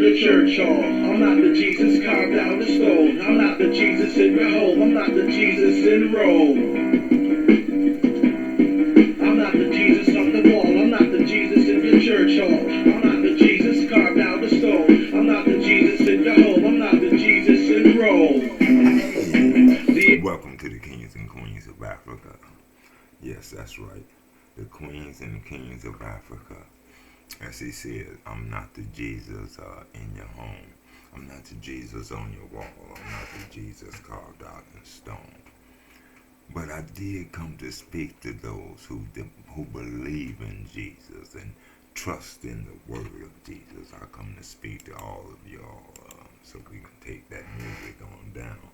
the church hall. I'm not the Jesus carved out of stone. I'm not the Jesus in your home. I'm not the Jesus in Rome. I'm not the Jesus on the wall. I'm not the Jesus in your church hall. I'm not the Jesus carved out of stone. I'm not the Jesus in your home. I'm not the Jesus in Rome. Welcome to the Kings and Queens of Africa. Yes, that's right. The Queens and the Kings of Africa. As he said, I'm not the Jesus in your home. I'm not the Jesus on your wall. I'm not the Jesus carved out in stone. But I did come to speak to those who believe in Jesus and trust in the word of Jesus. I come to speak to all of y'all so we can take that music on down.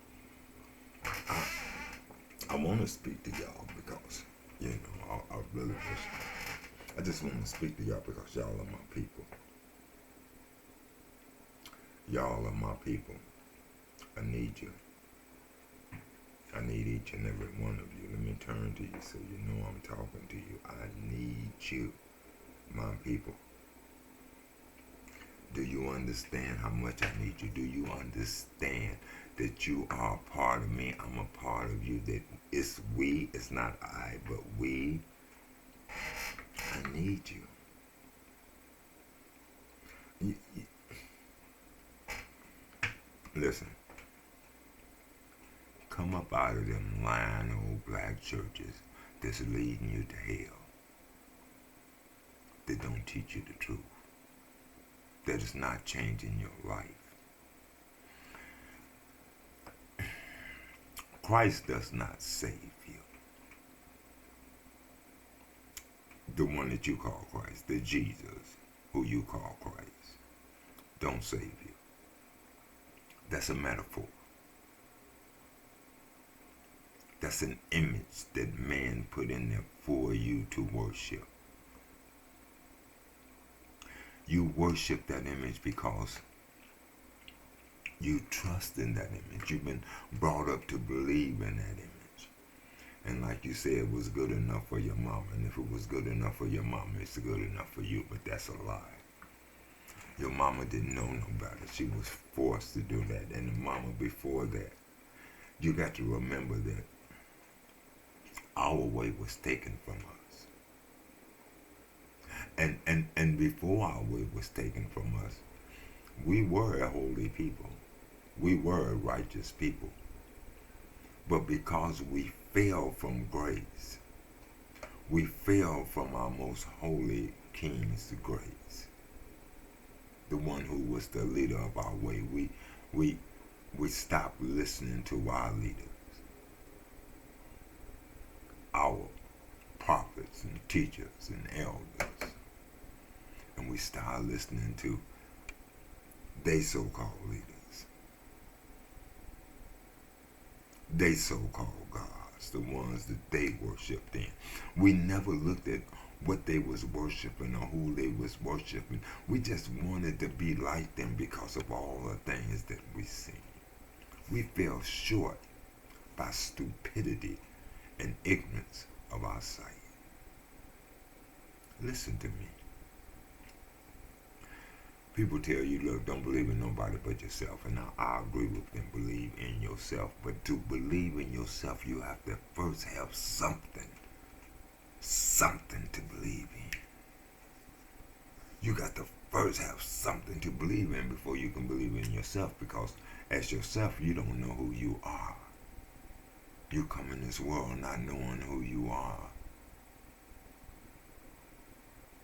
I want to speak to y'all because, I really wish. I just want to speak to y'all because y'all are my people. Y'all are my people. I need you. I need each and every one of you. Let me turn to you so you know I'm talking to you. I need you, my people. Do you understand how much I need you? Do you understand that you are a part of me? I'm a part of you. That it's we, it's not I, but we. I need you. Listen. Come up out of them lying old black churches that's leading you to hell. That don't teach you the truth. That is not changing your life. Christ does not save you. The one that you call Christ, the Jesus who you call Christ, don't save you. That's a metaphor. That's an image that man put in there for you to worship. You worship that image because you trust in that image. You've been brought up to believe in that image. And like you said, it was good enough for your mama. And if it was good enough for your mama, it's good enough for you. But that's a lie. Your mama didn't know no better. She was forced to do that. And the mama before that, you got to remember that our way was taken from us. And before our way was taken from us, we were a holy people. We were a righteous people. But because we fell from grace, we fell from our most holy King's grace, the one who was the leader of our way, we stopped listening to our leaders, our prophets and teachers and elders, and we started listening to they so-called leaders, they so-called gods, the ones that they worshiped in. We never looked at what they was worshiping or who they was worshiping. We just wanted to be like them because of all the things that we see. We fell short by stupidity and ignorance of our sight. Listen to me. People tell you, look, don't believe in nobody but yourself. And now I agree with them, believe in yourself. But to believe in yourself, you have to first have something to believe in. You got to first have something to believe in before you can believe in yourself, because as yourself, you don't know who you are. You come in this world not knowing who you are.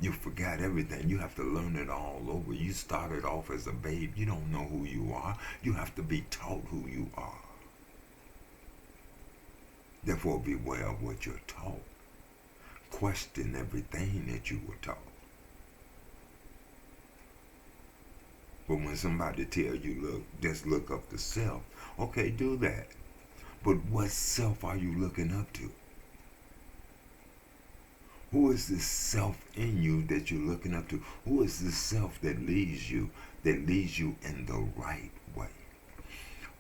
You forgot everything. You have to learn it all over. You started off as a babe. You don't know who you are. You have to be taught who you are. Therefore, beware of what you're taught. Question everything that you were taught. But when somebody tell you, look, just look up to self, okay, do that. But what self are you looking up to? Who is this self in you that you're looking up to? Who is this self that leads you in the right way?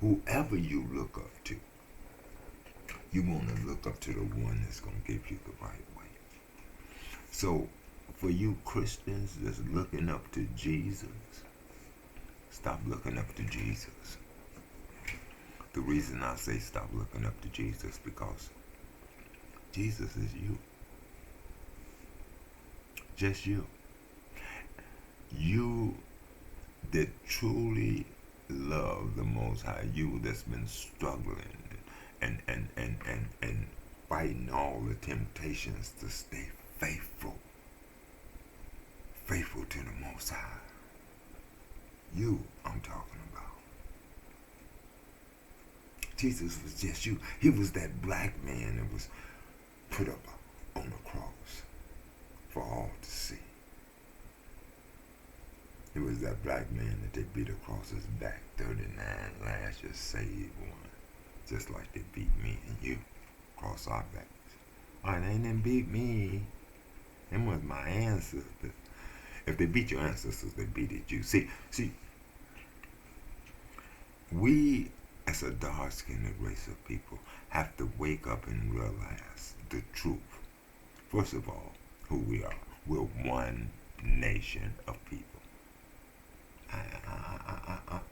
Whoever you look up to, you want to look up to the one that's going to give you the right way. So, for you Christians that's looking up to Jesus, Stop looking up to Jesus. The reason I say stop looking up to Jesus because Jesus is you. Just you. You that truly love the Most High. You that's been struggling and fighting all the temptations to stay faithful. Faithful to the Most High. You, I'm talking about. Jesus was just you. He was that black man that was put up on the cross for all to see. It was that black man that they beat across his back, 39 lashes, saved one. Just like they beat me and you across our backs. Oh, they didn't beat me. Them was my ancestors. If they beat your ancestors, they beat you. See, we as a dark-skinned race of people have to wake up and realize the truth. First of all, who we are. We're one nation of people.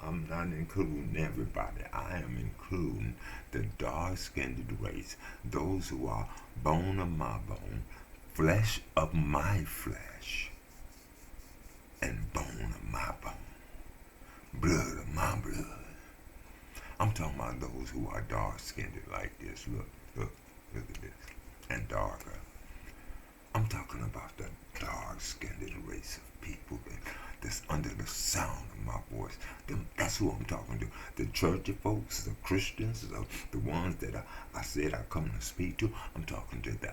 I'm not including everybody. I am including the dark-skinned race, those who are bone of my bone, flesh of my flesh, and bone of my bone, blood of my blood. I'm talking about those who are dark-skinned like this. Look at this. And darker. I'm talking about the dark-skinned race of people that's under the sound of my voice. That's who I'm talking to. The church folks, the Christians, the ones that I said I come to speak to. I'm talking to the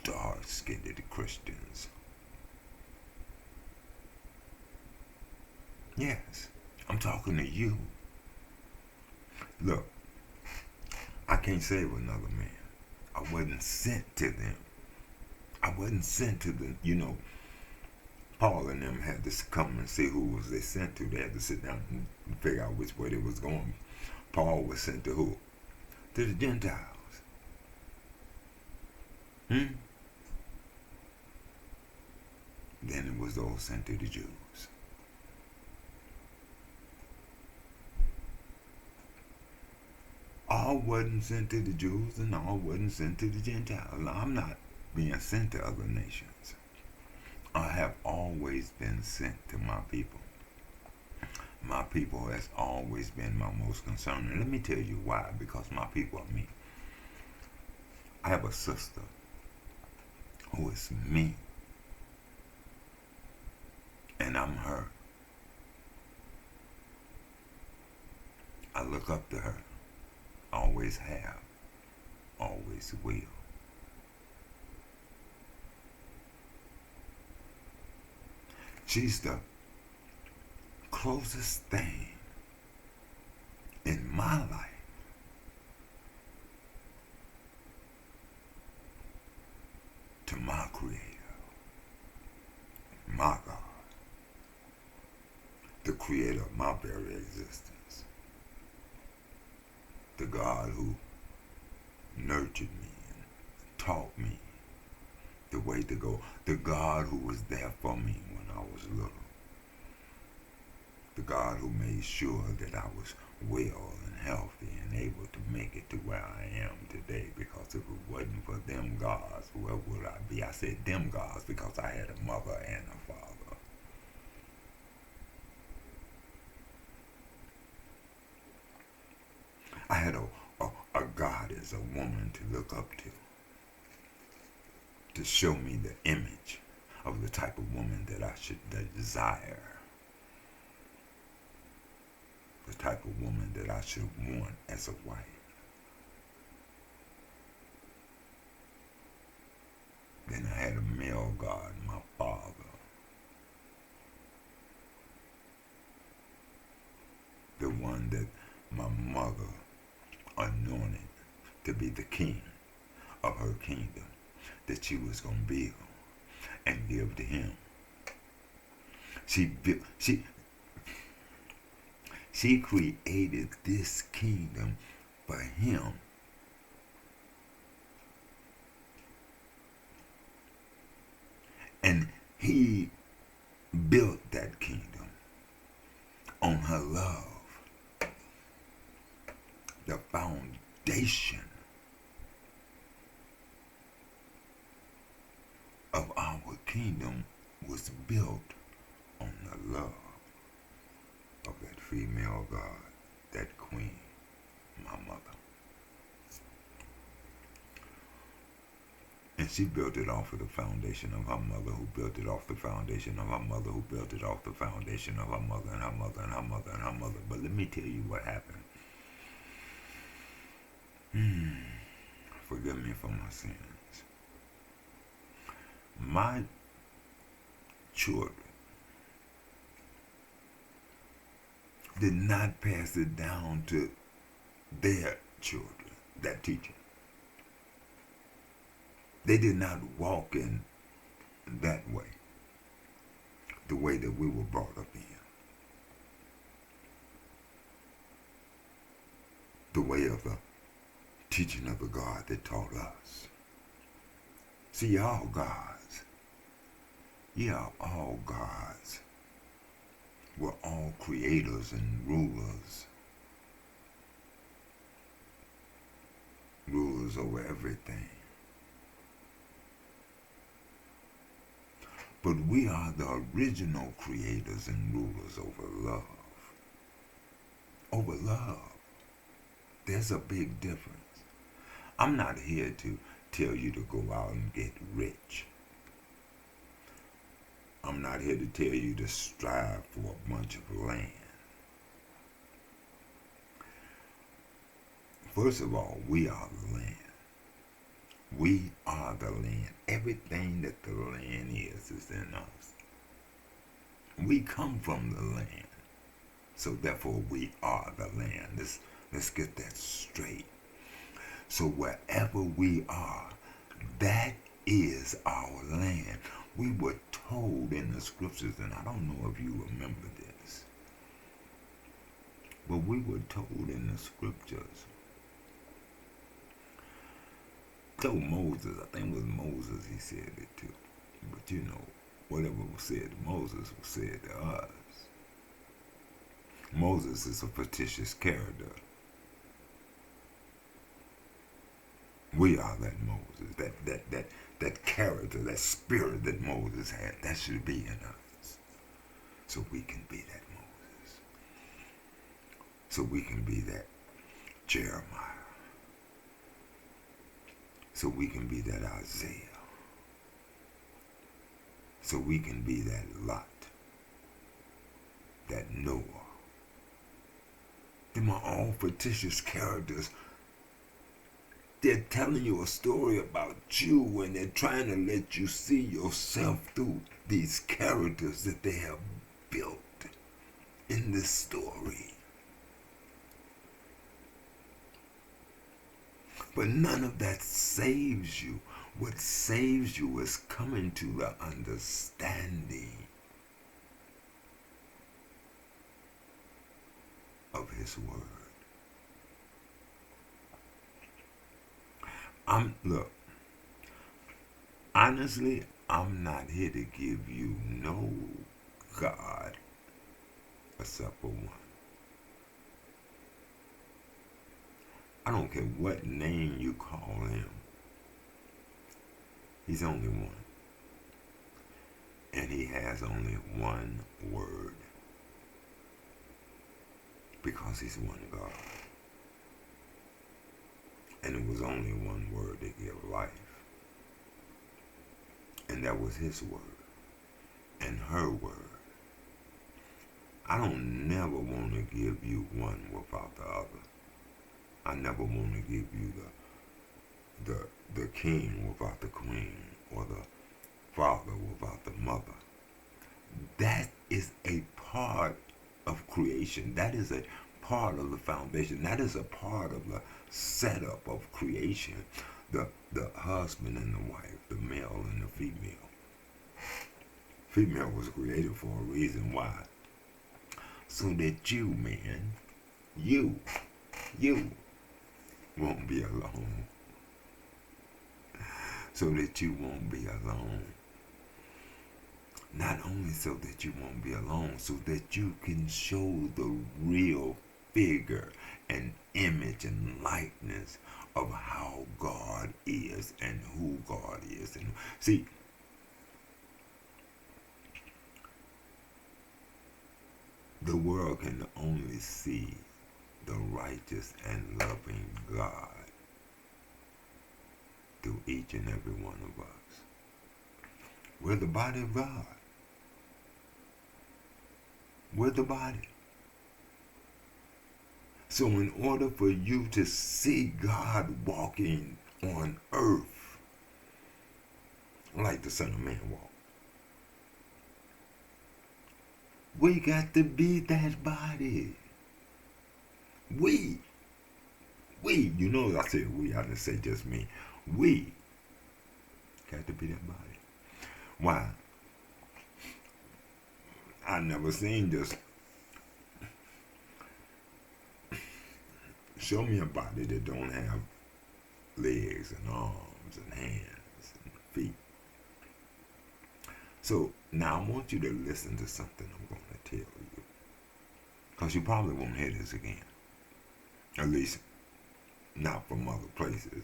dark-skinned Christians. Yes, I'm talking to you. Look, I can't save another man. I wasn't sent to them. I wasn't sent to them. You know, Paul and them had to come and see who was they sent to. They had to sit down and figure out which way they was going. Paul was sent to who? To the Gentiles. Then it was those sent to the Jews. All wasn't sent to the Jews and all wasn't sent to the Gentiles. I'm not being sent to other nations. I have always been sent to my people. My people has always been my most concern. And let me tell you why. Because my people are me. I have a sister who is me. And I'm her. I look up to her. Always have. Always will. She's the closest thing in my life to my Creator, my God, the Creator of my very existence, the God who nurtured me and taught me the way to go, the God who was there for me when I was little, the God who made sure that I was well and healthy and able to make it to where I am today, because if it wasn't for them gods, where would I be? I said them gods because I had a mother and a father. I had a God as a woman to look up to show me the image of the type of woman that I should desire, the type of woman that I should want as a wife. Then I had a male God, my father. The one that my mother anointed to be the king of her kingdom that she was going to build and give to him. She created this kingdom for him. And he built that kingdom on her love. The foundation of our kingdom was built on the love of that female God, that queen, my mother. And she built it off of the foundation of her mother, who built it off the foundation of her mother, who built it off the foundation of her mother and her mother and her mother and her mother. But let me tell you what happened. Forgive me for my sins. My children did not pass it down to their children, that teaching. They did not walk in that way, the way that we were brought up in. The way of the teaching of the God that taught us. See, y'all gods. Yeah, all gods. We're all creators and rulers. Rulers over everything. But we are the original creators and rulers over love. Over love. There's a big difference. I'm not here to tell you to go out and get rich. I'm not here to tell you to strive for a bunch of land. First of all, we are the land. We are the land. Everything that the land is in us. We come from the land. So therefore we are the land. Let's get that straight. So wherever we are, that is our land. We were told in the scriptures, and I don't know if you remember this, but we were told in the scriptures, told Moses, I think it was Moses he said it to, but you know, whatever was said to Moses was said to us. Moses is a fictitious character. We are that Moses, that character, that spirit that Moses had, that should be in us. So we can be that Moses. So we can be that Jeremiah. So we can be that Isaiah. So we can be that Lot, that Noah. Them are all fictitious characters. They're telling you a story about you, and they're trying to let you see yourself through these characters that they have built in this story. But none of that saves you. What saves you is coming to the understanding of His Word. Look, honestly, I'm not here to give you no God except for one. I don't care what name you call Him. He's only one. And He has only one word. Because He's one God. And it was only one word that gave life. And that was His word. And her word. I don't never want to give you one without the other. I never want to give you the king without the queen, or the father without the mother. That is a part of creation. That is a part of the foundation. That is a part of the setup of creation. The husband and the wife, the male and the female. Female was created for a reason. Why? So that you, man, you won't be alone. So that you won't be alone. Not only so that you won't be alone, so that you can show the real figure and image and likeness of how God is and who God is. And see, the world can only see the righteous and loving God through each and every one of us. We're the body of God. We're the body. So in order for you to see God walking on earth like the Son of Man walked, we got to be that body. We, you know I said we, I didn't say just me. We got to be that body. Why? I never seen just show me a body that don't have legs and arms and hands and feet. So now I want you to listen to something I'm going to tell you, because you probably won't hear this again. At least not from other places.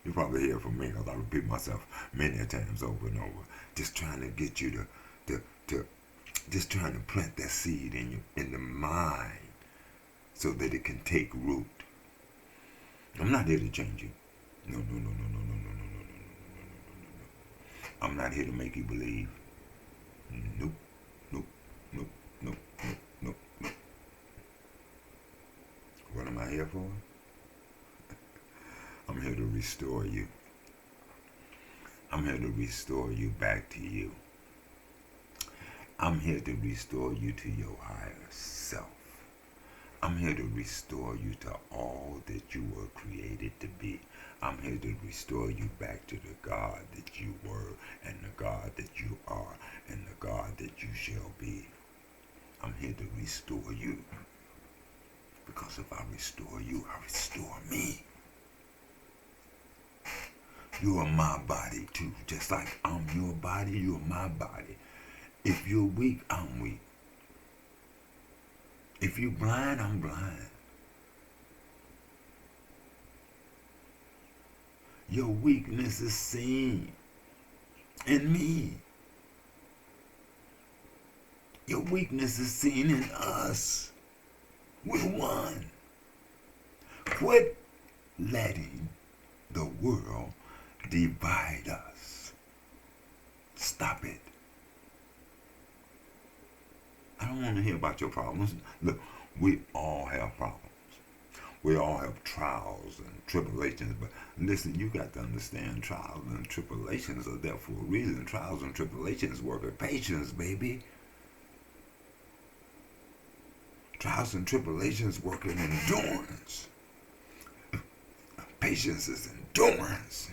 You probably hear from me, because I repeat myself many times over and over, just trying to get you to just trying to plant that seed in the mind so that it can take root. I'm not here to change you. No. I'm not here to make you believe. Nope. What am I here for? I'm here to restore you. I'm here to restore you back to you. I'm here to restore you to your higher self. I'm here to restore you to all that you were created to be. I'm here to restore you back to the God that you were, and the God that you are, and the God that you shall be. I'm here to restore you. Because if I restore you, I restore me. You are my body too. Just like I'm your body, you are my body. If you're weak, I'm weak. If you're blind, I'm blind. Your weakness is seen in me. Your weakness is seen in us. We're one. Quit letting the world divide us. Stop it. I don't want to hear about your problems. Look, we all have problems. We all have trials and tribulations. But listen, you got to understand, trials and tribulations are there for a reason. Trials and tribulations work at patience, baby. Trials and tribulations work in endurance. Patience is endurance.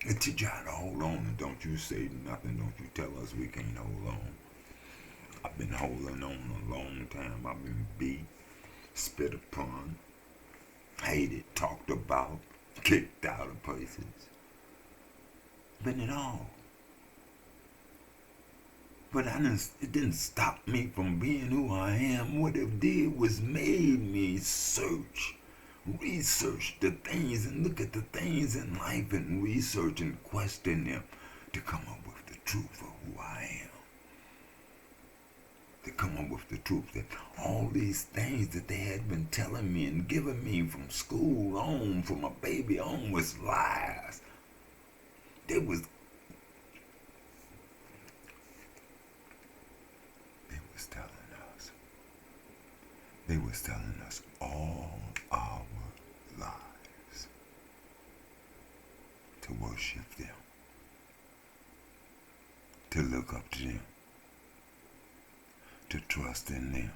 It teaches you how to hold on, and don't you say nothing. Don't you tell us we can't hold on. I've been holding on a long time. I've been beat, spit upon, hated, talked about, kicked out of places. Been it all. But it didn't stop me from being who I am. What it did was made me research the things and look at the things in life and research and question them to come up with the truth of who I am. To come up with the truth that all these things that they had been telling me and giving me from school on, from a baby on, was lies. They was telling us all our lives to worship them, to look up to them, to trust in them,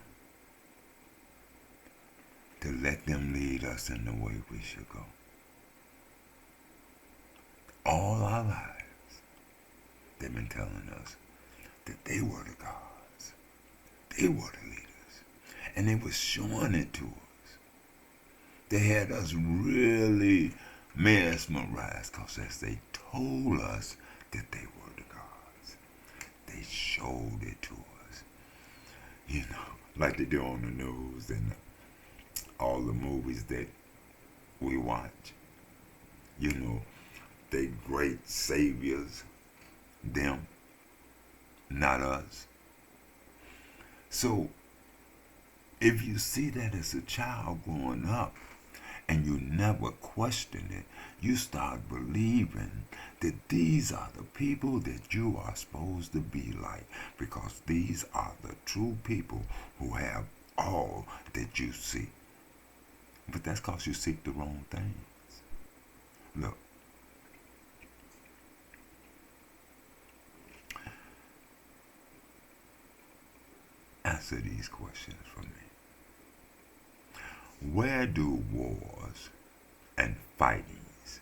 to let them lead us in the way we should go. All our lives, they've been telling us that they were the gods. They were the leaders. And they were showing it to us. They had us really mesmerized, because as they told us that they were the gods, they they showed it to us. You know, like they do on the news and all the movies that we watch. You know, they great saviors, them, not us. So if you see that as a child growing up and you never question it, you start believing that these are the people that you are supposed to be like, because these are the true people who have all that you seek. But that's because you seek the wrong things. Look, answer these questions for me. Where do wars and fightings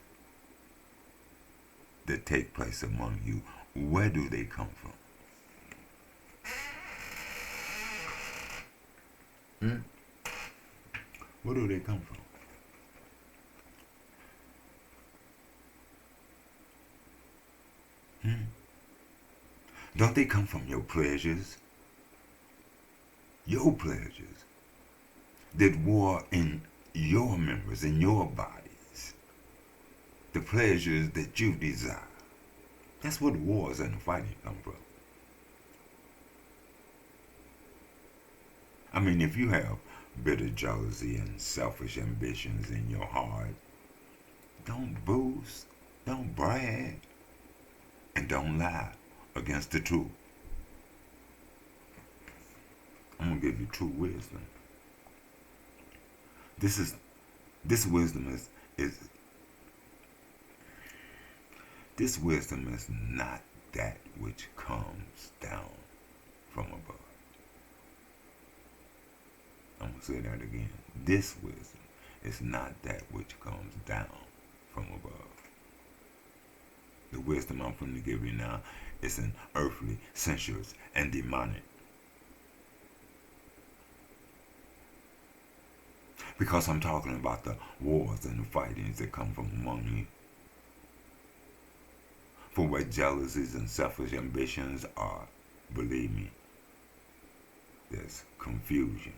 that take place among you, where do they come from? Hmm? Where do they come from? Hmm? Don't they come from your pleasures? Your pleasures that war in your members, in your bodies. The pleasures that you desire. That's where the wars and the fighting come from. I mean, if you have bitter jealousy and selfish ambitions in your heart, don't boast, don't brag, and don't lie against the truth. I'm gonna give you true wisdom. This wisdom is this wisdom is not that which comes down from above. I'm gonna say that again. This wisdom is not that which comes down from above. The wisdom I'm going to give you now is an earthly, sensuous, and demonic. Because I'm talking about the wars and the fightings that come from among you. For where jealousies and selfish ambitions are, believe me, there's confusion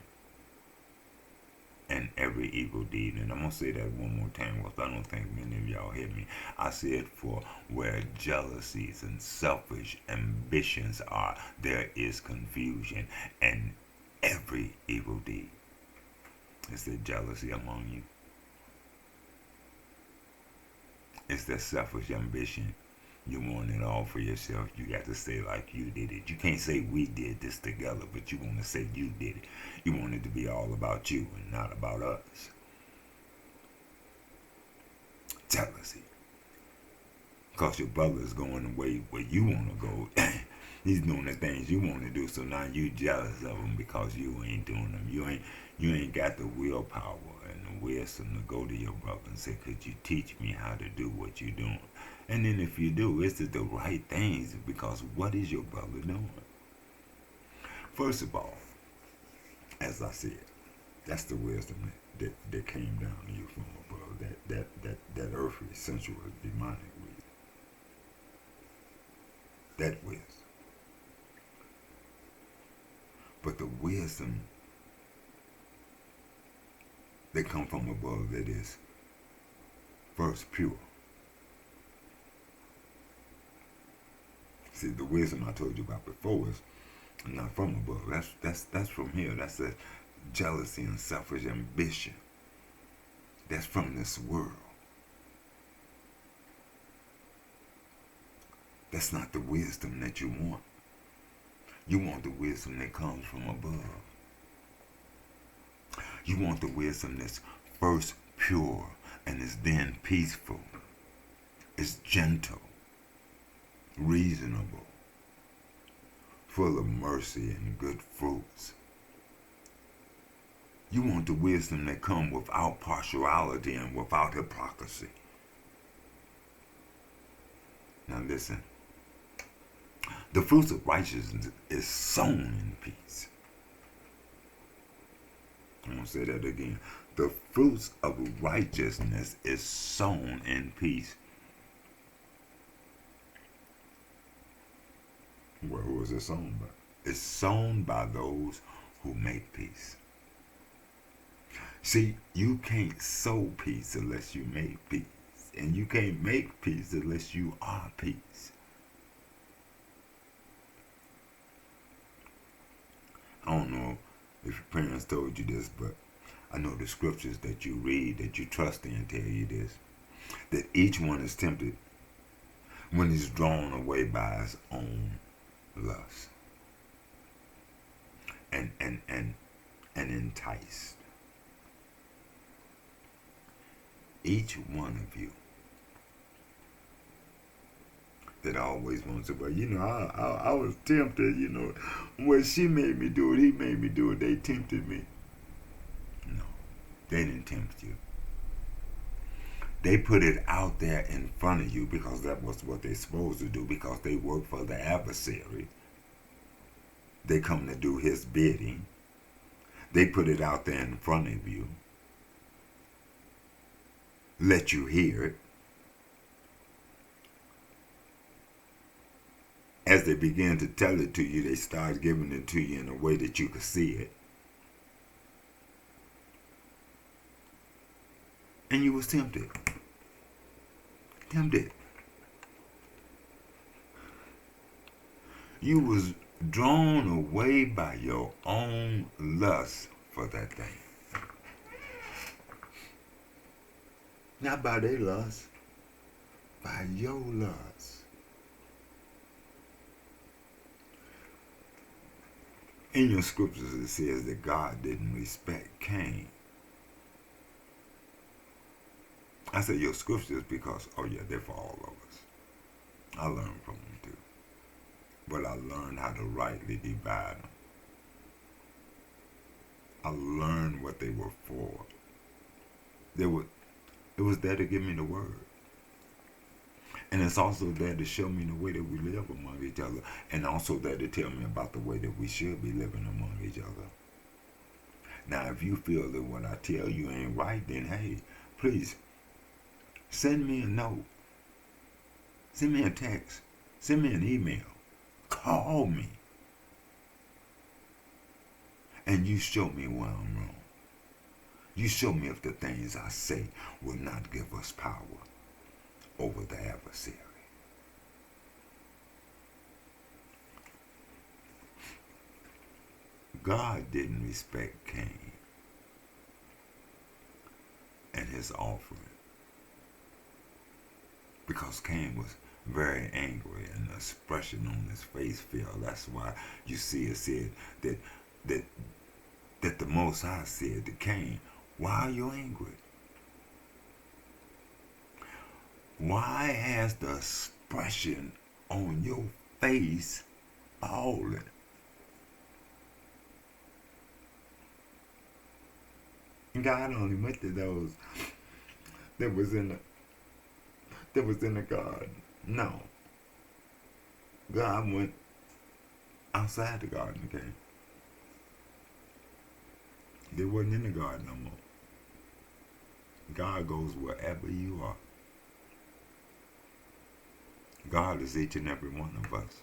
and every evil deed. And I'm going to say that one more time because I don't think many of y'all hear me. I said, for where jealousies and selfish ambitions are, there is confusion and every evil deed. Is there jealousy among you? Is there selfish ambition? You want it all for yourself. You got to say like you did it. You can't say we did this together, but you want to say you did it. You want it to be all about you and not about us. Jealousy. Because your brother is going the way where you want to go. He's doing the things you want to do, so now you jealous of him because you ain't doing them. You ain't got the willpower and the wisdom to go to your brother and say, could you teach me how to do what you're doing? And then if you do, is it the right things? Because what is your brother doing? First of all, as I said, that's the wisdom that came down to you from above. That earthly, sensual, demonic wisdom. That wisdom. But the wisdom that come from above, that is first pure. See, the wisdom I told you about before is not from above. That's from here. That's the jealousy and selfish ambition. That's from this world. That's not the wisdom that you want. You want the wisdom that comes from above. You want the wisdom that's first pure and is then peaceful. It's gentle, reasonable, full of mercy and good fruits. You want the wisdom that comes without partiality and without hypocrisy. Now listen. The fruits of righteousness is sown in peace. I'm going to say that again. The fruits of righteousness is sown in peace. Well, who is it sown by? It's sown by those who make peace. See, you can't sow peace unless you make peace. And you can't make peace unless you are peace. I don't know if your parents told you this, but I know the scriptures that you read, that you trust in, tell you this. That each one is tempted when he's drawn away by his own lust. And enticed. Each one of you that always wants to, but I was tempted, Well, she made me do it, he made me do it, they tempted me. No, they didn't tempt you. They put it out there in front of you because that was what they're supposed to do, because they work for the adversary. They come to do his bidding. They put it out there in front of you. Let you hear it. As they begin to tell it to you, they start giving it to you in a way that you could see it. And you was tempted. Tempted. You was drawn away by your own lust for that thing. Not by their lust, by your lust. In your scriptures it says that God didn't respect Cain. I say your scriptures because, they're for all of us. I learned from them too. But I learned how to rightly divide them. I learned what they were for. It was there to give me the word. And it's also there to show me the way that we live among each other. And also there to tell me about the way that we should be living among each other. Now, if you feel that what I tell you ain't right, then hey, please, send me a note. Send me a text. Send me an email. Call me. And you show me where I'm wrong. You show me if the things I say will not give us power over the adversary. God didn't respect Cain and his offering because Cain was very angry and the expression on his face fell. That's why you see it said that the Most High said to Cain, why are you angry? Why has the expression on your face fallen? God only went to those that was in the garden. No. God went outside the garden again. They wasn't in the garden no more. God goes wherever you are. God is each and every one of us.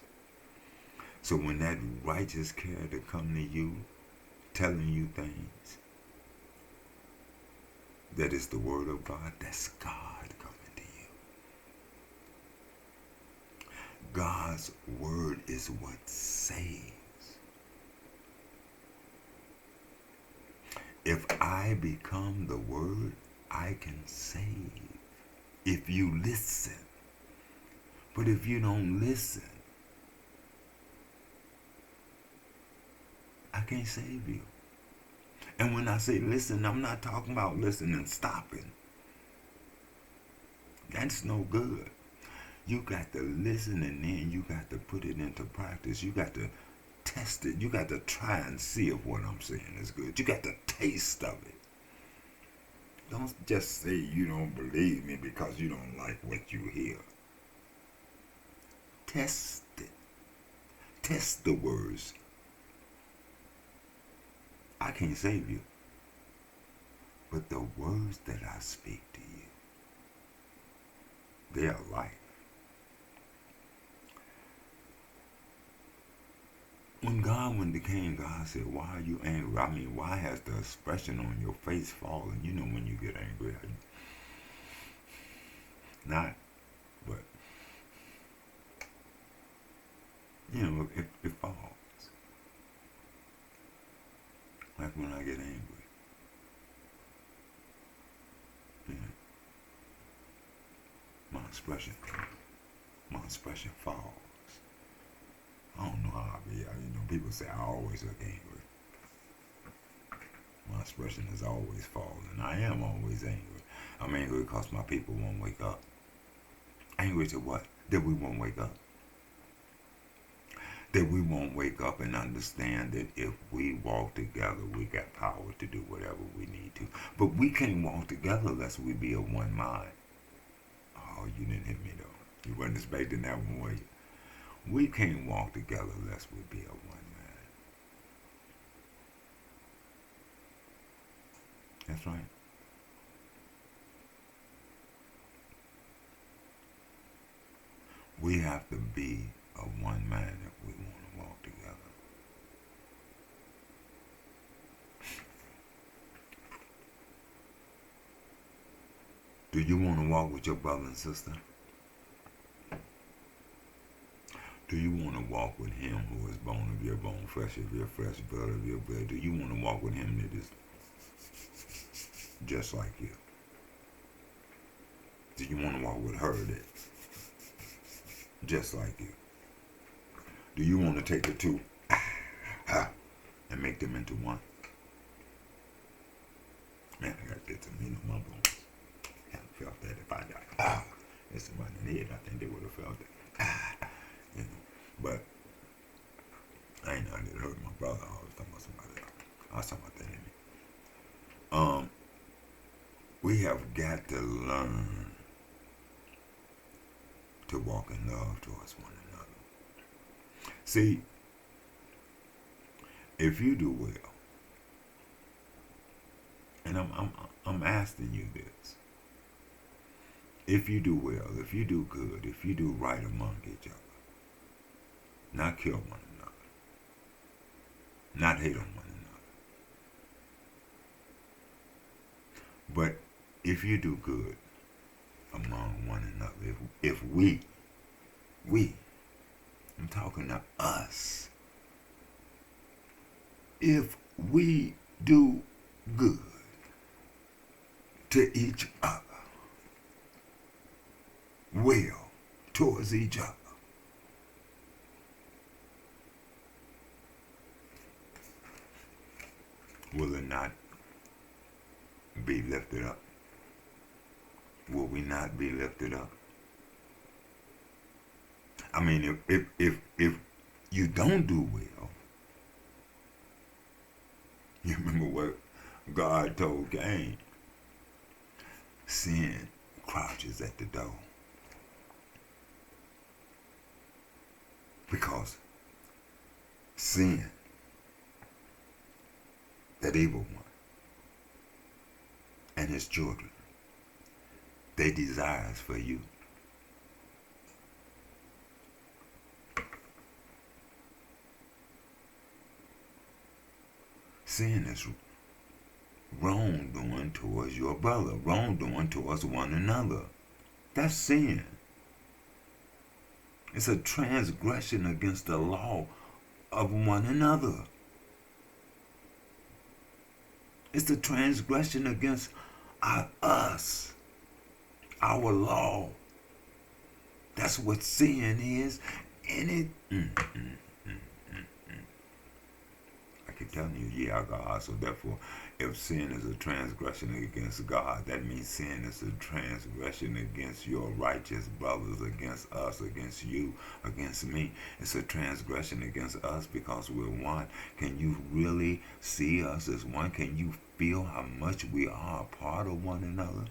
So when that righteous character come to you, telling you things, that is the word of God, that's God coming to you. God's word is what saves. If I become the word, I can save. If you listen. But if you don't listen, I can't save you. And when I say listen, I'm not talking about listening and stopping. That's no good. You got to listen and then you got to put it into practice. You got to test it. You got to try and see if what I'm saying is good. You got to taste of it. Don't just say you don't believe me because you don't like what you hear. Test it. Test the words. I can't save you. But the words that I speak to you, they are life. When God went to Cain, God said, "Why are you angry? I mean, why has the expression on your face fallen? You know when you get angry, not, but it falls. Like when I get angry, you know, my expression falls. I don't know how I be. People say I always look angry. My expression is always falling. I am always angry. I'm angry because my people won't wake up. Angry to what? That we won't wake up. That we won't wake up and understand that if we walk together, we got power to do whatever we need to. But we can't walk together unless we be of one mind. Oh, you didn't hit me though. You weren't expecting that one, were you? We can't walk together unless we be of one mind. That's right. We have to be of one mind if we want to walk together. Do you want to walk with your brother and sister? Do you want to walk with him who is bone of your bone, flesh of your flesh, blood of your blood? Do you want to walk with him that is just like you? Do you want to walk with her that's just like you? Do you want to take the two and make them into one? Man, I got this in my bones. I haven't felt that if I died. It's somebody in the head, I think they would have felt it. But I ain't know I didn't hurt my brother. I was talking about somebody else. I was talking about that enemy. We have got to learn to walk in love towards one another. See, if you do well, and I'm asking you this, if you do well, if you do good, if you do right among each other, not kill one another, not hate on one another, but if you do good among one another, if we, I'm talking to us, if we do good to each other, well towards each other, will it not be lifted up? Will we not be lifted up? I mean, if you don't do well, you remember what God told Cain? Sin crouches at the door. Because sin, that evil one, and his children, they desires for you. Sin is wrongdoing towards your brother, wrongdoing towards one another. That's sin. It's a transgression against the law of one another. It's a transgression against us, our law. That's what sin is. And it, I keep telling you, yeah, God. So therefore, if sin is a transgression against God, that means sin is a transgression against your righteous brothers, against us, against you, against me. It's a transgression against us because we're one. Can you really see us as one? Can you feel how much we are a part of one another?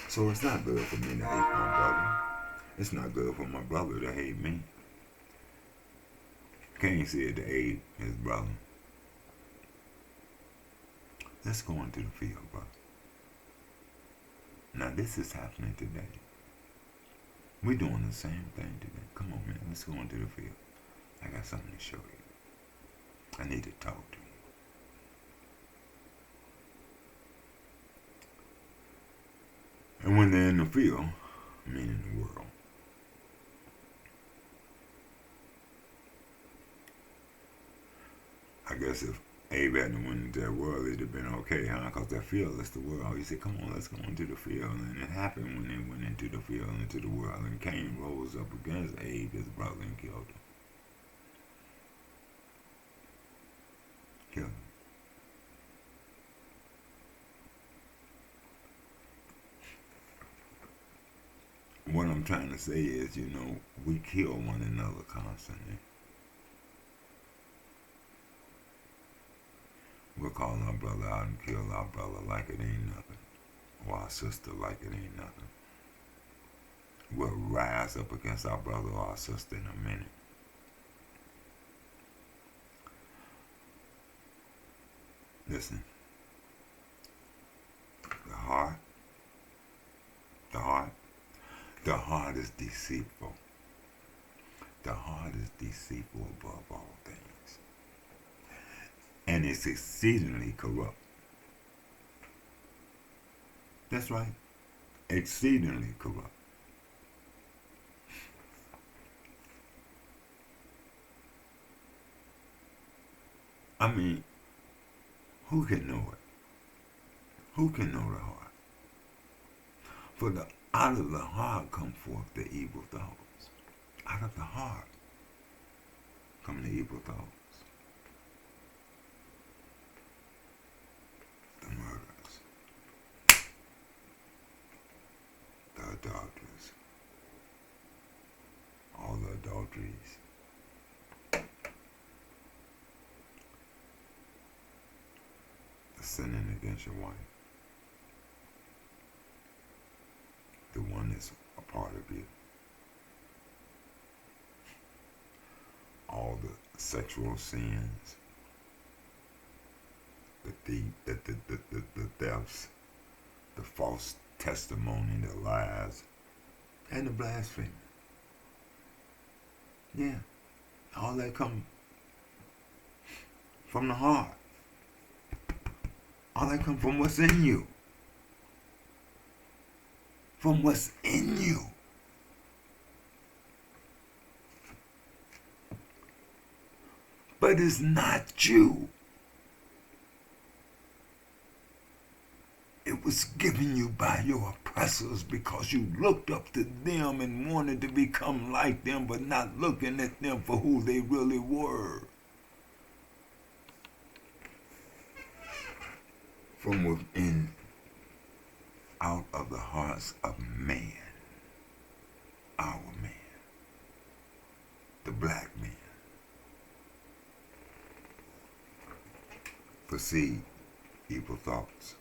So it's not good for me to hate my brother. It's not good for my brother to hate me. Cain said to aid his brother. Let's go into the field, brother. Now this is happening today. We're doing the same thing today. Come on, man. Let's go into the field. I got something to show you. I need to talk to you. And when they're in the field, meaning the world, I guess if Abe hadn't went into that world, it'd have been okay, huh? Because that field is the world. He said, come on, let's go into the field. And it happened when they went into the field, into the world. And Cain rose up against Abe, his brother, and killed him. Killed him. What I'm trying to say is, we kill one another constantly. We'll call our brother out and kill our brother like it ain't nothing, or our sister like it ain't nothing. We'll rise up against our brother or our sister in a minute. Listen, the heart is deceitful. The heart is deceitful above all things, and it's exceedingly corrupt. That's right, exceedingly corrupt. I mean, who can know it? Who can know the heart? For out of the heart come forth the evil thoughts. Out of the heart come the evil thoughts. The murders. The adulteries. All the adulteries. The sinning against your wife. The one that's a part of you. All the sexual sins, the thefts, the false testimony, the lies, and the blasphemy. Yeah, all that come from the heart. All that come from what's in you. From what's in you. But it's not you. It was given you by your oppressors because you looked up to them and wanted to become like them, but not looking at them for who they really were. From within, out of the hearts of man, our man, the black man, proceed evil thoughts.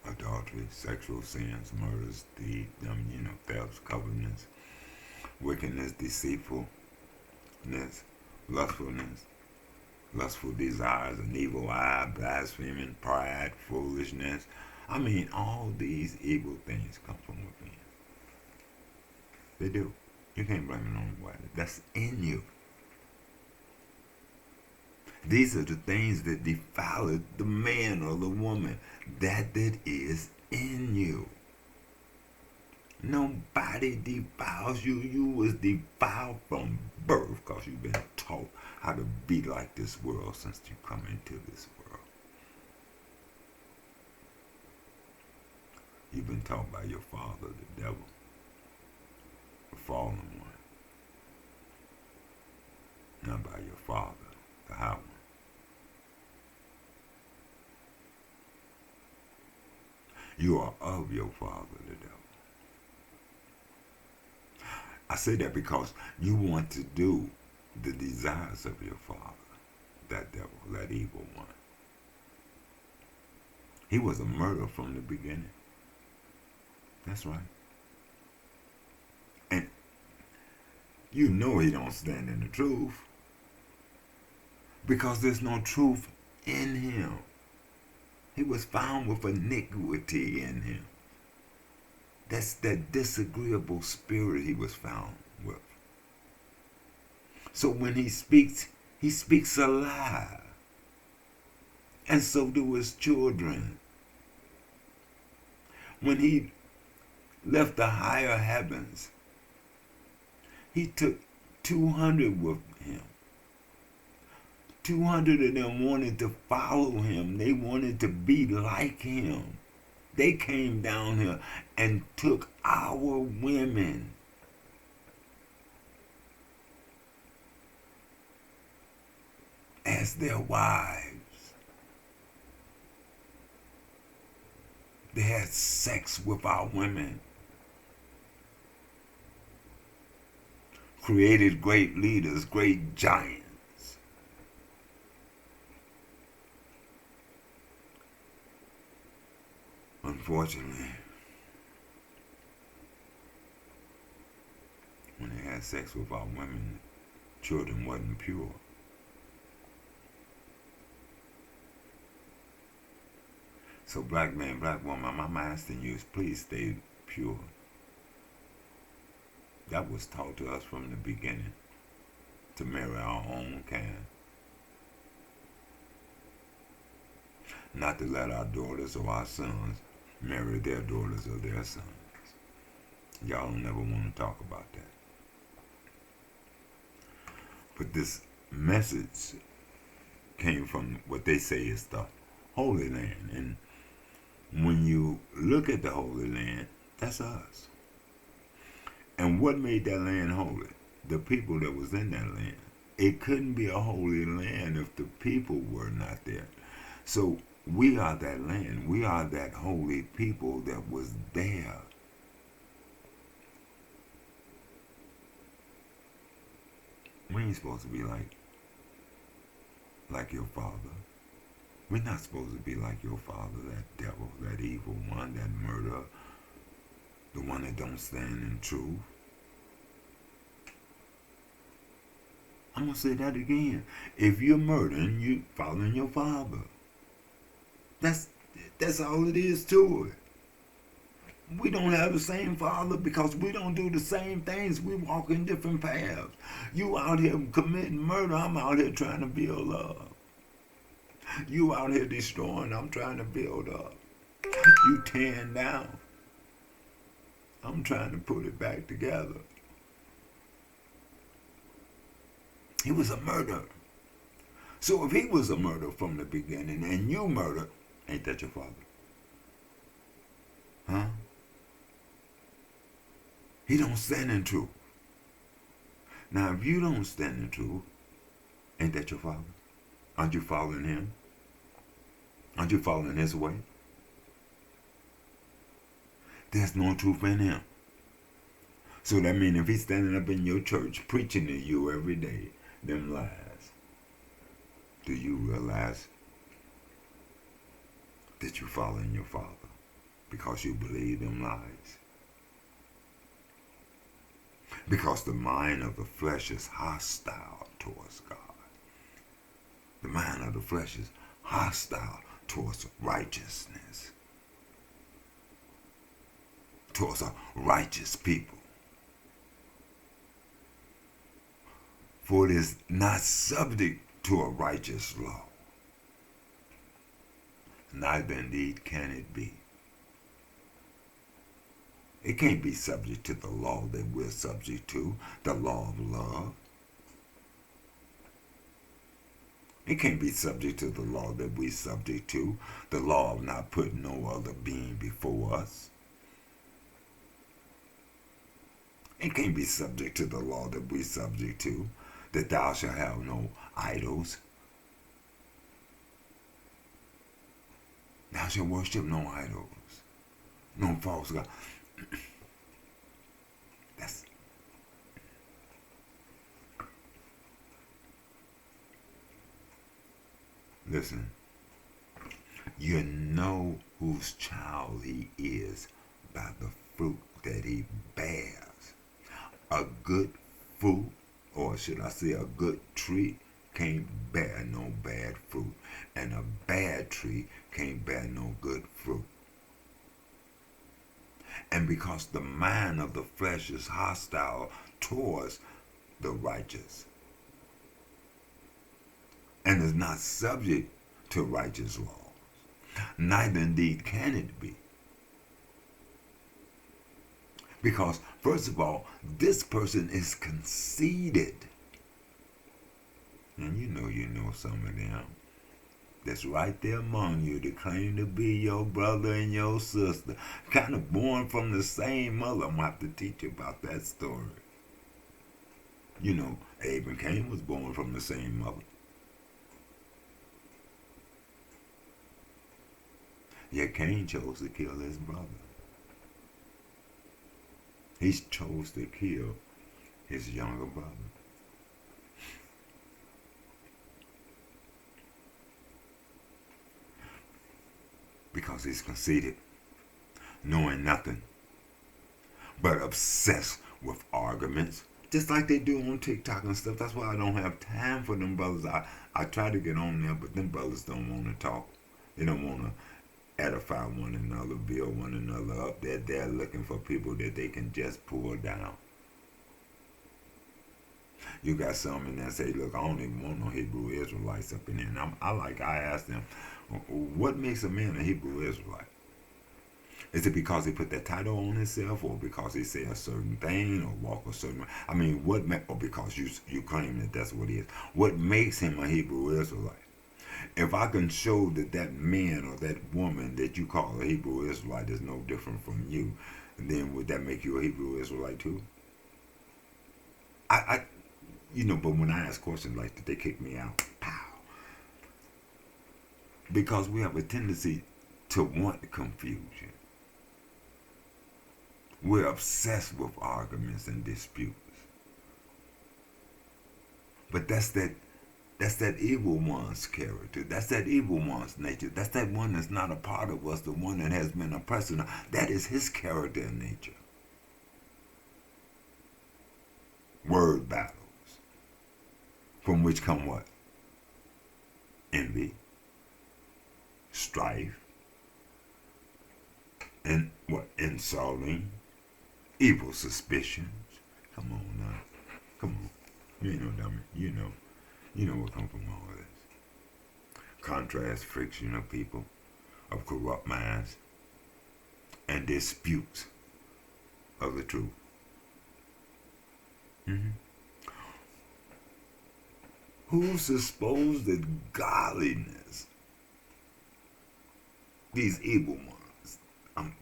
Adultery, sexual sins, murders, thefts, covetousness, wickedness, deceitfulness, lustfulness, lustful desires, an evil eye, blasphemy, pride, foolishness. I mean, all these evil things come from within. They do. You can't blame it on nobody. That's in you. These are the things that defile the man or the woman. That is in you. Nobody defiles you. You was defiled from birth because you've been taught how to be like this world since you come into this world. You've been taught by your father, the devil, the fallen one. Not by your father, the high one. You are of your father, the devil. I say that because you want to do the desires of your father, that devil, that evil one. He was a murderer from the beginning. That's right. And you know he don't stand in the truth. Because there's no truth in him. He was found with iniquity in him. That's that disagreeable spirit he was found with. So when he speaks a lie. And so do his children. When he left the higher heavens, he took 200 with him. 200 of them wanted to follow him. They wanted to be like him. They came down here and took our women. As their wives. They had sex with our women. Created great leaders, great giants. Unfortunately, when they had sex with our women, children wasn't pure. So black man, black woman, I'm asking you, please stay pure. That was taught to us from the beginning, to marry our own kind. Not to let our daughters or our sons marry their daughters or their sons. Y'all don't never want to talk about that. But this message came from what they say is the Holy Land. And when you look at the Holy Land, that's us. And what made that land holy? The people that was in that land. It couldn't be a holy land if the people were not there. So we are that land. We are that holy people that was there. We ain't supposed to be like your father. We're not supposed to be like your father, that devil, that evil one, that murderer, the one that don't stand in truth. I'm going to say that again. If you're murdering, you're following your father. That's all it is to it. We don't have the same father because we don't do the same things. We walk in different paths. You out here committing murder, I'm out here trying to build love. You out here destroying, I'm trying to build up. You tearing down, I'm trying to put it back together. He was a murderer. So if he was a murderer from the beginning and you murdered, ain't that your father? Huh? He don't stand in truth. Now if you don't stand in truth, ain't that your father? Aren't you following him? Aren't you following his way? There's no truth in him. So that means if he's standing up in your church preaching to you every day, them lies, do you realize that you're following your father because you believe them lies? Because the mind of the flesh is hostile towards God. The mind of the flesh is hostile towards righteousness, towards a righteous people. For it is not subject to a righteous law, neither indeed can it be. It can't be subject to the law that we're subject to, the law of love. It can't be subject to the law that we're subject to, the law of not putting no other being before us. It can't be subject to the law that we're subject to, that thou shalt have no idols. Thou shalt worship no idols, no false God. Listen, you know whose child he is by the fruit that he bears. A good fruit, or should I say a good tree, can't bear no bad fruit, and a bad tree can't bear no good fruit. And because the mind of the flesh is hostile towards the righteous and is not subject to righteous laws, neither indeed can it be. Because, first of all, this person is conceited. And you know some of them. That's right there among you that claim to be your brother and your sister. Kind of born from the same mother. I'm going to have to teach you about that story. You know, Abe and Cain was born from the same mother. Yet Cain chose to kill his brother. He chose to kill his younger brother. Because he's conceited, knowing nothing, but obsessed with arguments, just like they do on TikTok and stuff. That's why I don't have time for them brothers. I try to get on there, but them brothers don't want to talk. They don't want to edify one another, build one another up. They're looking for people that they can just pull down. You got some in there say, look, I don't even want no Hebrew Israelites up in there. And I ask them, what makes a man a Hebrew Israelite? Is it because he put that title on himself, or because he say a certain thing, or walk a certain way? I mean, or because you claim that that's what he is? What makes him a Hebrew Israelite? If I can show that man or that woman that you call a Hebrew Israelite is no different from you, then would that make you a Hebrew Israelite too? But when I ask questions like that, they kick me out. Pow. Because we have a tendency to want confusion. We're obsessed with arguments and disputes. But that's that evil one's character. That's that evil one's nature. That's that one that's not a part of us, the one that has been oppressed. That is his character and nature. Word battles. From which come what? Envy, strife, and what? Insulting, evil suspicions. Come on now. Come on. You ain't no dummy. You know what comes from all of this. Contrast, friction of people, of corrupt minds, and disputes of the truth. Who supposed that godliness, these evil ones,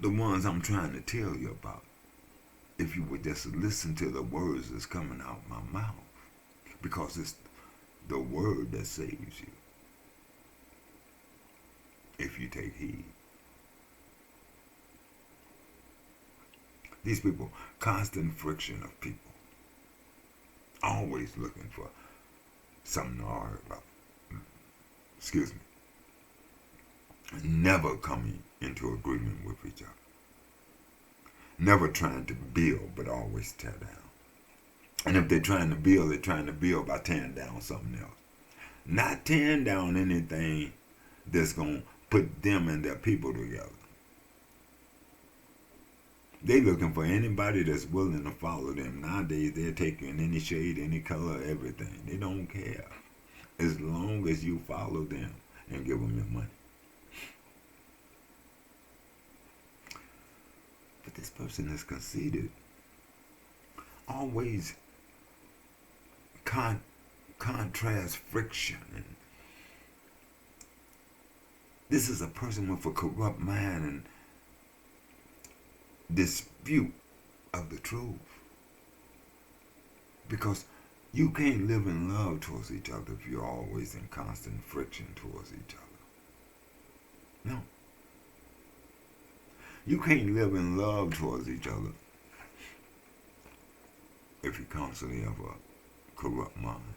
the ones I'm trying to tell you about, if you would just listen to the words that's coming out my mouth, because it's the word that saves you, if you take heed. These people, constant friction of people, always looking for something to argue about. Excuse me. Never coming into agreement with each other. Never trying to build, but always tear down. And if they're trying to build, they're trying to build by tearing down something else. Not tearing down anything that's going to put them and their people together. They looking for anybody that's willing to follow them. Nowadays, they're taking any shade, any color, everything. They don't care. As long as you follow them and give them your money. But this person is conceited. Always contrast friction. And this is a person with a corrupt mind and dispute of the truth. Because you can't live in love towards each other if you're always in constant friction towards each other. No. You can't live in love towards each other if you constantly have a corrupt mind.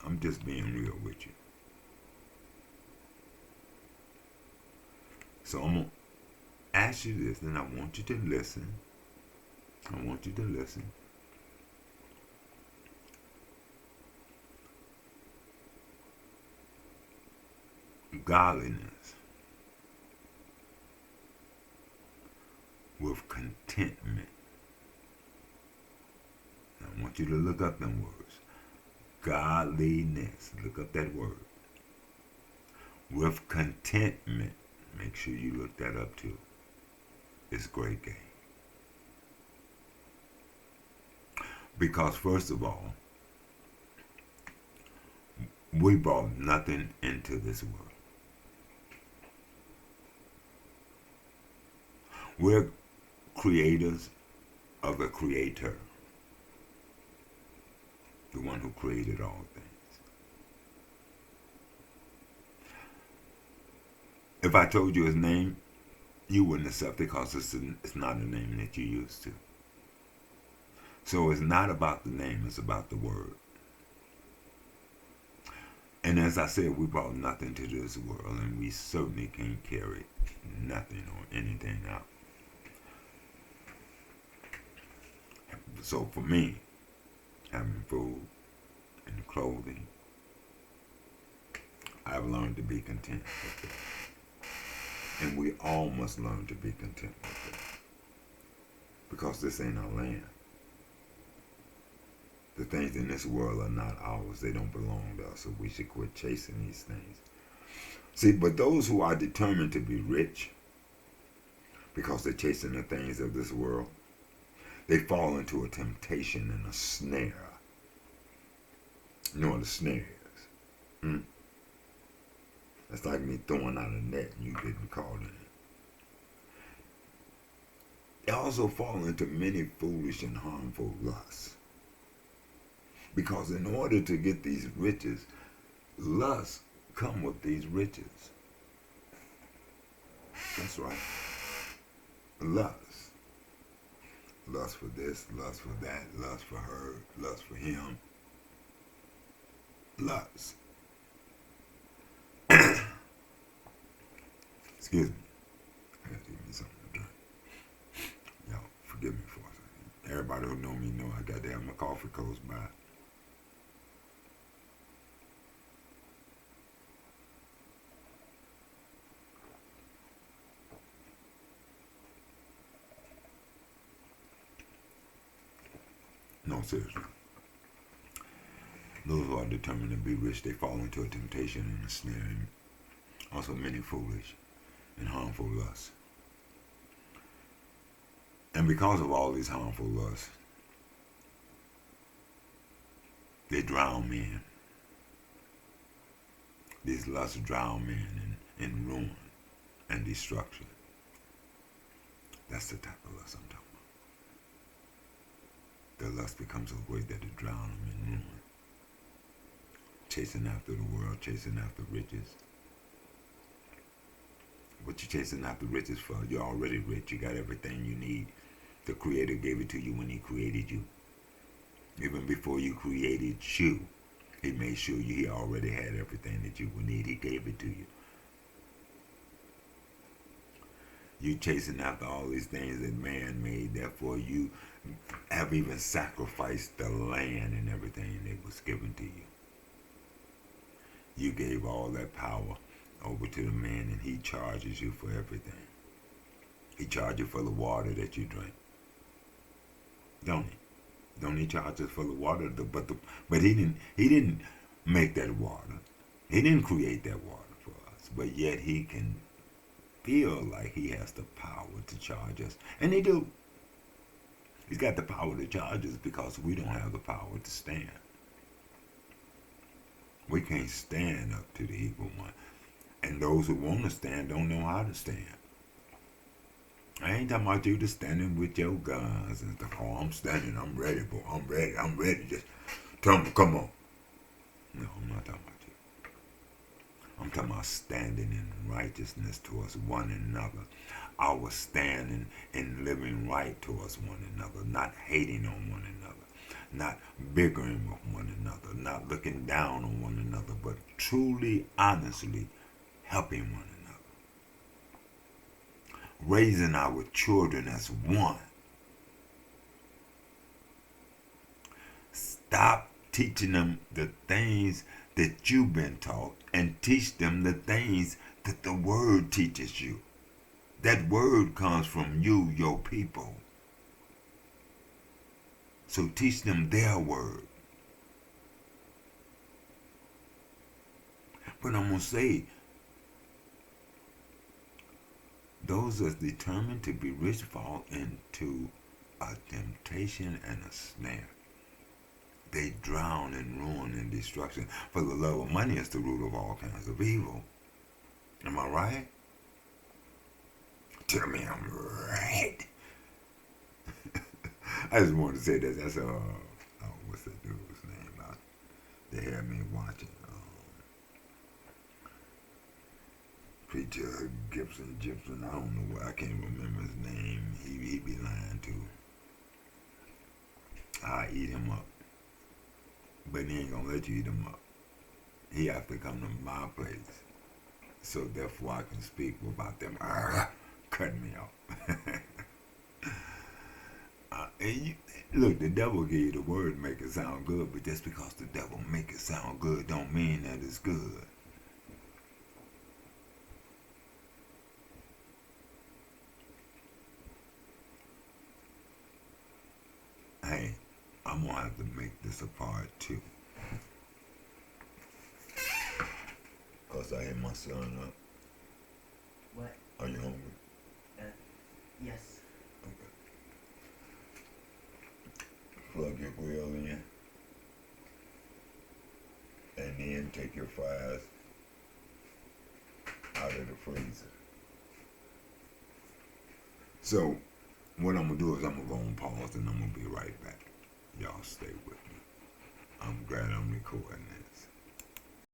I'm just being real with you. So I'm going to ask you this, and I want you to listen. I want you to listen. Godliness with contentment. I want you to look up them words. Godliness. Look up that word. With contentment. Make sure you look that up too. It's great game. Because first of all, we brought nothing into this world. We're creators of the Creator, the one who created all things. If I told you his name, you wouldn't accept it because it's not a name that you're used to. So it's not about the name, it's about the word. And as I said, we brought nothing to this world, and we certainly can't carry nothing or anything out. So for me, having food and clothing, I've learned to be content with it. And we all must learn to be content with it. Because this ain't our land. The things in this world are not ours. They don't belong to us. So we should quit chasing these things. See, but those who are determined to be rich, because they're chasing the things of this world, they fall into a temptation and a snare. You know what a snare is? That's like me throwing out a net and you getting caught in it. They also fall into many foolish and harmful lusts. Because in order to get these riches, lusts come with these riches. That's right. Lust. Lust for this, lust for that, lust for her, lust for him. Lust. Excuse me. I gotta give me something to drink. Y'all, forgive me for a second. Everybody who know me know I got to have my coffee close by. No, seriously. Those who are determined to be rich, they fall into a temptation and a snare, and also many foolish and harmful lusts. And because of all these harmful lusts, they drown men. These lusts drown men in ruin and destruction. That's the type of lust I'm talking about. The lust becomes so great that it drowns them in ruin. Chasing after the world, chasing after riches. What you chasing after riches for? You're already rich. You got everything you need. The Creator gave it to you when He created you. Even before you created you, He made sure He already had everything that you would need. He gave it to you. You chasing after all these things that man made. Therefore, you have even sacrificed the land and everything that was given to you. You gave all that power over to the man, and he charges you for everything. He charges you for the water that you drink. Don't he? Don't he charge us for the water? But he didn't make that water. He didn't create that water for us. But yet he can feel like he has the power to charge us. And he do. He's got the power to charge us because we don't have the power to stand. We can't stand up to the evil one. And those who want to stand don't know how to stand. I ain't talking about you just standing with your guns and stuff. Oh, I'm standing. I'm ready, boy. I'm ready. Just tell them, come on. No, I'm not talking about you. I'm talking about standing in righteousness towards one another. Our standing in living right towards one another. Not hating on one another. Not bickering with one another. Not looking down on one another. But truly, honestly, helping one another. Raising our children as one. Stop teaching them the things that you've been taught and teach them the things that the word teaches you. That word comes from you, your people. So teach them their word. But I'm going to say, those that's determined to be rich fall into a temptation and a snare. They drown in ruin and destruction. For the love of money is the root of all kinds of evil. Am I right? Tell me I'm right. I just wanted to say that. That's what's that dude's name? They had me watching. Preacher Gibson. I don't know what. I can't remember his name. He be lying too. I eat him up, but he ain't gonna let you eat him up. He have to come to my place, so therefore I can speak without them cutting me off. Look, the devil give you the word, make it sound good, but just because the devil make it sound good, don't mean that it's good. Hey, I'm gonna have to make this a part too. Cause I hear my son up. What? Are you hungry? Yes. Okay. Plug your grill in. And then take your fries out of the freezer. So, what I'm gonna do is I'm gonna go on pause and I'm gonna be right back. Y'all stay with me. I'm glad I'm recording this.